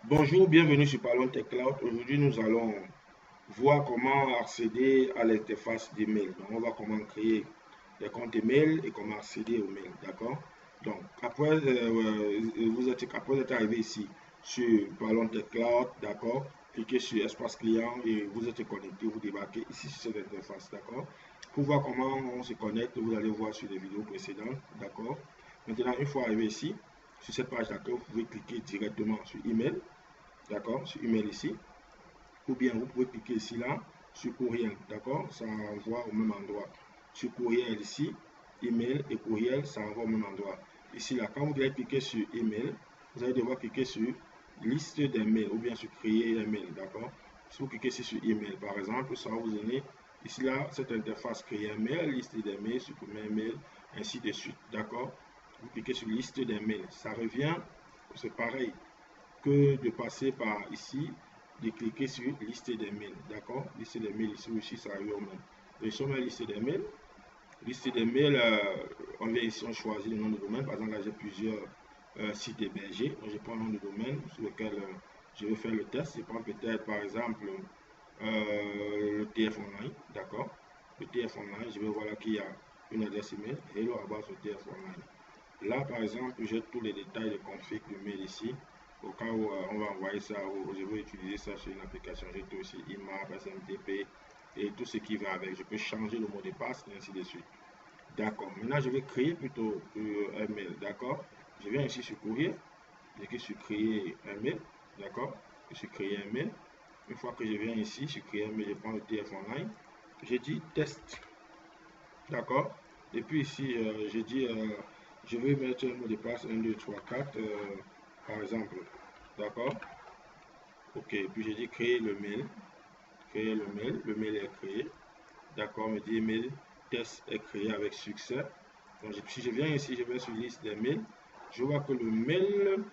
Bonjour, bienvenue sur Parlons Tech Cloud. Aujourd'hui, nous allons voir comment accéder à l'interface d'email. Donc, on va comment créer des comptes email et comment accéder aux mails. D'accord? Donc, après être arrivé ici sur Parlons Tech Cloud, d'accord? Cliquez sur Espace client et vous êtes connecté. Vous débarquez ici sur cette interface. D'accord? Pour voir comment on se connecte, vous allez voir sur les vidéos précédentes. D'accord? Maintenant, une fois arrivé ici, sur cette page d'accueil, vous pouvez cliquer directement sur email. D'accord, sur email ici, ou bien vous pouvez cliquer ici là sur courriel, d'accord, ça envoie au même endroit. Sur courriel ici, email et courriel, ça envoie au même endroit. Ici là, quand vous allez cliquer sur email, vous allez devoir cliquer sur liste des mails ou bien sur créer un mail, d'accord. Si vous cliquez ici sur email par exemple, ça va vous donner ici là cette interface créer un mail, liste des mails, supprimer un mail, ainsi de suite, d'accord. Vous cliquez sur liste des mails, ça revient, c'est pareil que de passer par ici, de cliquer sur liste des mails, d'accord. Liste des mails ici aussi, ça arrive au même. Donc, sur la liste des mails, on vient ici, on choisit le nom de domaine. Par exemple, là, j'ai plusieurs sites hébergés. Donc, je prends le nom de domaine sur lequel je vais faire le test. Je prends peut-être, par exemple, le TF Online, d'accord. Le TF Online, je vais voir là qu'il y a une adresse email, hello@TF Online. Là, par exemple, j'ai tous les détails de config de mail ici. Au cas où on va envoyer ça, ou je vais utiliser ça sur une application. J'ai tout aussi IMAP, SMTP et tout ce qui va avec. Je peux changer le mot de passe et ainsi de suite. D'accord. Maintenant, je vais créer plutôt un mail. D'accord. Je viens ici sur courrier. Je clique sur créer un mail. D'accord. Je suis créer un mail. Une fois que je viens ici, sur créer un mail, je prends le TF Online. Je dis test. D'accord. Et puis ici, je dis, je vais mettre un mot de passe 1, 2, 3, 4, par exemple. D'accord. Ok. Puis je dis créer le mail. Créer le mail. Le mail est créé. D'accord. Me dit mail test est créé avec succès. Donc, si je viens ici, je vais sur liste des mails. Je vois que le mail,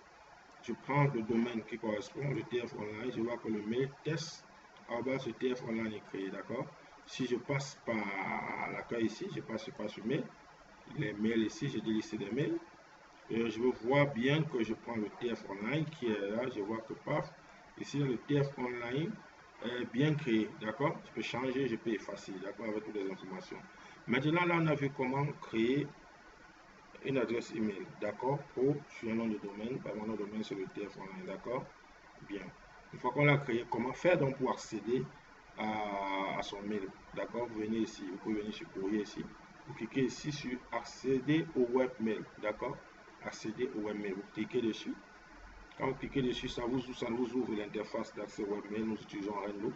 je prends le domaine qui correspond, le TF Online. Je vois que le mail test, ce TF Online est créé. D'accord. Si je passe par l'accueil ici, je passe par ce mail. Les mails ici, j'ai des listes des mails. Et je vois bien que je prends le TF Online qui est là. Je vois que paf, ici le TF Online est bien créé. D'accord. Je peux changer, je peux effacer. D'accord, avec toutes les informations. Maintenant, là, on a vu comment créer une adresse email. D'accord, pour sur un nom de domaine. Mon nom de domaine, c'est le TF Online. D'accord. Bien. Une fois qu'on l'a créé, comment faire donc pour accéder à son mail. D'accord, vous venez ici, vous pouvez venir sur courrier ici. Vous cliquez ici sur accéder au webmail. D'accord, accéder au webmail. Vous cliquez dessus. Quand vous cliquez dessus, ça vous ouvre l'interface d'accès webmail. Nous utilisons Renlo.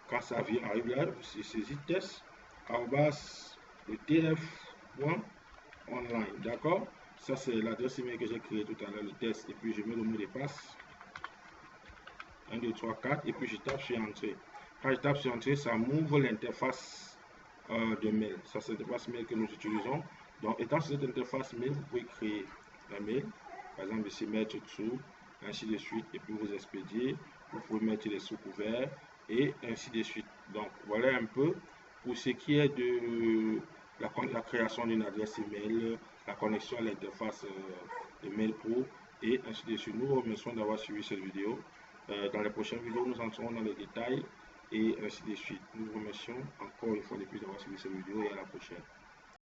Quand ça arrive là, c'est saisit test le tf.online. D'accord, ça c'est l'adresse email que j'ai créé tout à l'heure, le test. Et puis je mets le mot de passe 1, 2, 3, 4 et puis je tape sur entrée. Quand je tape sur entrée, ça m'ouvre l'interface de mail. Ça, c'est l'interface mail que nous utilisons. Donc, étant sur cette interface mail, vous pouvez créer un mail. Par exemple, ici, mettre dessous, ainsi de suite, et puis vous expédier. Vous pouvez mettre les sous-couverts et ainsi de suite. Donc, voilà un peu pour ce qui est de la création d'une adresse email, la connexion à l'interface de Mail Pro et ainsi de suite. Nous vous remercions d'avoir suivi cette vidéo. Dans les prochaines vidéos, nous entrerons dans les détails et ainsi de suite. Nous vous remercions encore une fois de plus d'avoir suivi cette vidéo et à la prochaine.